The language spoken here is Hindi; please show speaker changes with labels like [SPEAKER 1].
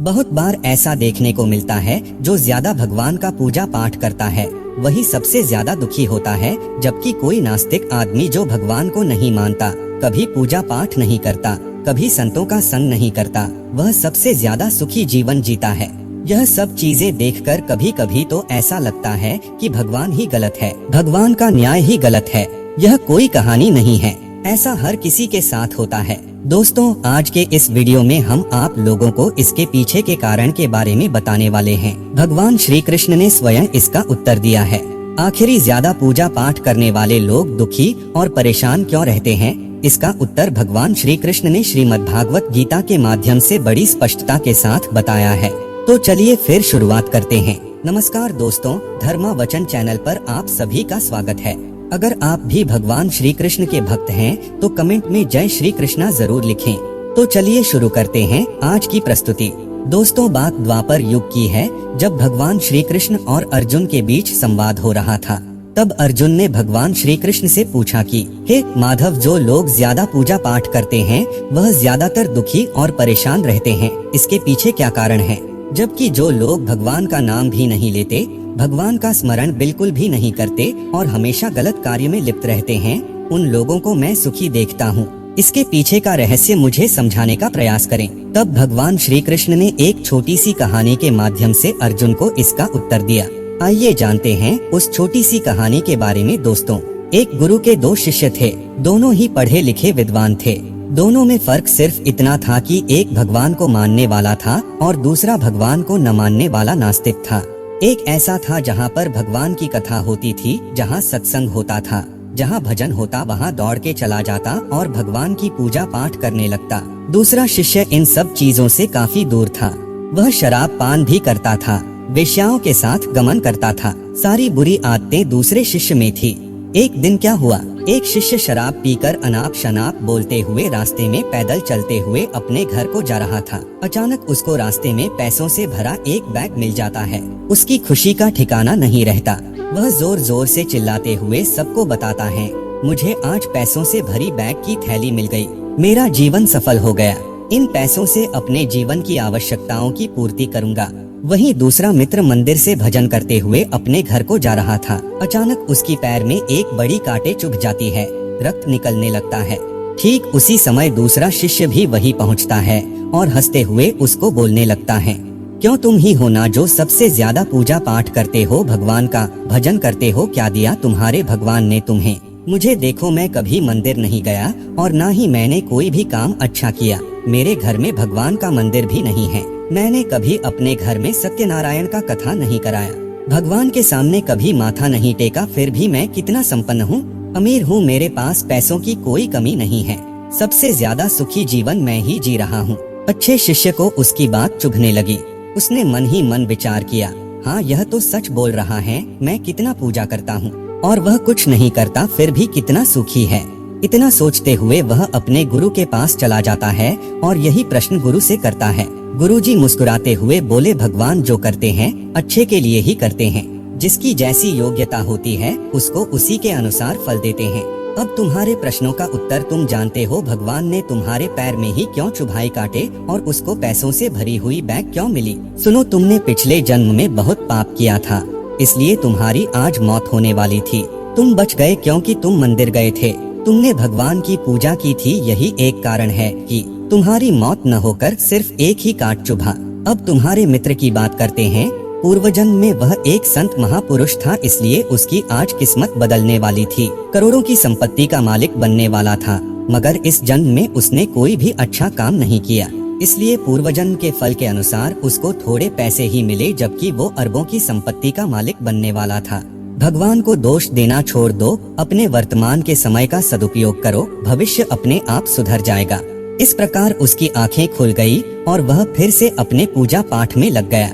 [SPEAKER 1] बहुत बार ऐसा देखने को मिलता है, जो ज्यादा भगवान का पूजा पाठ करता है वही सबसे ज्यादा दुखी होता है, जबकि कोई नास्तिक आदमी जो भगवान को नहीं मानता, कभी पूजा पाठ नहीं करता, कभी संतों का संग नहीं करता, वह सबसे ज्यादा सुखी जीवन जीता है। यह सब चीजें देखकर कभी कभी तो ऐसा लगता है कि भगवान ही गलत है, भगवान का न्याय ही गलत है। यह कोई कहानी नहीं है, ऐसा हर किसी के साथ होता है। दोस्तों, आज के इस वीडियो में हम आप लोगों को इसके पीछे के कारण के बारे में बताने वाले हैं। भगवान श्री कृष्ण ने स्वयं इसका उत्तर दिया है। आखिरी ज्यादा पूजा पाठ करने वाले लोग दुखी और परेशान क्यों रहते हैं? इसका उत्तर भगवान श्री कृष्ण ने श्रीमद् भागवत गीता के माध्यम से बड़ी स्पष्टता के साथ बताया है। तो चलिए फिर शुरुआत करते हैं। नमस्कार दोस्तों, धर्मा वचन चैनल पर आप सभी का स्वागत है। अगर आप भी भगवान श्री कृष्ण के भक्त हैं, तो कमेंट में जय श्री कृष्णा जरूर लिखें। तो चलिए शुरू करते हैं आज की प्रस्तुति। दोस्तों, बात द्वापर युग की है, जब भगवान श्री कृष्ण और अर्जुन के बीच संवाद हो रहा था। तब अर्जुन ने भगवान श्री कृष्ण से पूछा कि हे माधव, जो लोग ज्यादा पूजा पाठ करते हैं वह ज्यादातर दुखी और परेशान रहते हैं, इसके पीछे क्या कारण है? जबकि जो लोग भगवान का नाम भी नहीं लेते, भगवान का स्मरण बिल्कुल भी नहीं करते और हमेशा गलत कार्य में लिप्त रहते हैं, उन लोगों को मैं सुखी देखता हूँ। इसके पीछे का रहस्य मुझे समझाने का प्रयास करें। तब भगवान श्री कृष्ण ने एक छोटी सी कहानी के माध्यम से अर्जुन को इसका उत्तर दिया। आइए जानते हैं उस छोटी सी कहानी के बारे में। दोस्तों, एक गुरु के दो शिष्य थे, दोनों ही पढ़े लिखे विद्वान थे। दोनों में फर्क सिर्फ इतना था कि एक भगवान को मानने वाला था और दूसरा भगवान को न मानने वाला नास्तिक था। एक ऐसा था जहाँ पर भगवान की कथा होती थी, जहाँ सत्संग होता था, जहाँ भजन होता वहाँ दौड़ के चला जाता और भगवान की पूजा पाठ करने लगता। दूसरा शिष्य इन सब चीजों से काफी दूर था। वह शराब पान भी करता था, वेश्याओं के साथ गमन करता था। सारी बुरी आदतें दूसरे शिष्य में थी। एक दिन क्या हुआ, एक शिष्य शराब पीकर अनाप शनाप बोलते हुए रास्ते में पैदल चलते हुए अपने घर को जा रहा था। अचानक उसको रास्ते में पैसों से भरा एक बैग मिल जाता है। उसकी खुशी का ठिकाना नहीं रहता। वह जोर जोर से चिल्लाते हुए सबको बताता है, मुझे आज पैसों से भरी बैग की थैली मिल गई, मेरा जीवन सफल हो गया, इन पैसों से अपने जीवन की आवश्यकताओं की पूर्ति करूँगा। वहीं दूसरा मित्र मंदिर से भजन करते हुए अपने घर को जा रहा था। अचानक उसकी पैर में एक बड़ी कांटे चुभ जाती है, रक्त निकलने लगता है। ठीक उसी समय दूसरा शिष्य भी वहीं पहुंचता है और हंसते हुए उसको बोलने लगता है, क्यों तुम ही हो ना जो सबसे ज्यादा पूजा पाठ करते हो, भगवान का भजन करते हो, क्या दिया तुम्हारे भगवान ने तुम्हें? मुझे देखो, मैं कभी मंदिर नहीं गया और ना ही मैंने कोई भी काम अच्छा किया। मेरे घर में भगवान का मंदिर भी नहीं है। मैंने कभी अपने घर में सत्यनारायण का कथा नहीं कराया, भगवान के सामने कभी माथा नहीं टेका, फिर भी मैं कितना संपन्न हूँ, अमीर हूँ, मेरे पास पैसों की कोई कमी नहीं है, सबसे ज्यादा सुखी जीवन मैं ही जी रहा हूँ। अच्छे शिष्य को उसकी बात चुभने लगी। उसने मन ही मन विचार किया, हाँ यह तो सच बोल रहा है, मैं कितना पूजा करता हूँ और वह कुछ नहीं करता, फिर भी कितना सुखी है। इतना सोचते हुए वह अपने गुरु के पास चला जाता है और यही प्रश्न गुरु से करता है। गुरुजी मुस्कुराते हुए बोले, भगवान जो करते हैं अच्छे के लिए ही करते हैं, जिसकी जैसी योग्यता होती है उसको उसी के अनुसार फल देते हैं। अब तुम्हारे प्रश्नों का उत्तर तुम जानते हो। भगवान ने तुम्हारे पैर में ही क्यों चुभाई काटे और उसको पैसों से भरी हुई बैग क्यों मिली? सुनो, तुमने पिछले जन्म में बहुत पाप किया था, इसलिए तुम्हारी आज मौत होने वाली थी। तुम बच गए क्योंकि तुम मंदिर गए थे, तुमने भगवान की पूजा की थी, यही एक कारण है कि तुम्हारी मौत न होकर सिर्फ एक ही काट चुभा। अब तुम्हारे मित्र की बात करते हैं। पूर्वजन्म में वह एक संत महापुरुष था, इसलिए उसकी आज किस्मत बदलने वाली थी, करोड़ों की संपत्ति का मालिक बनने वाला था, मगर इस जन्म में उसने कोई भी अच्छा काम नहीं किया, इसलिए पूर्वजन्म के फल के अनुसार उसको थोड़े पैसे ही मिले, जबकि वो अरबों की संपत्ति का मालिक बनने वाला था। भगवान को दोष देना छोड़ दो, अपने वर्तमान के समय का सदुपयोग करो, भविष्य अपने आप सुधर जाएगा। इस प्रकार उसकी आंखें खुल गई और वह फिर से अपने पूजा पाठ में लग गया।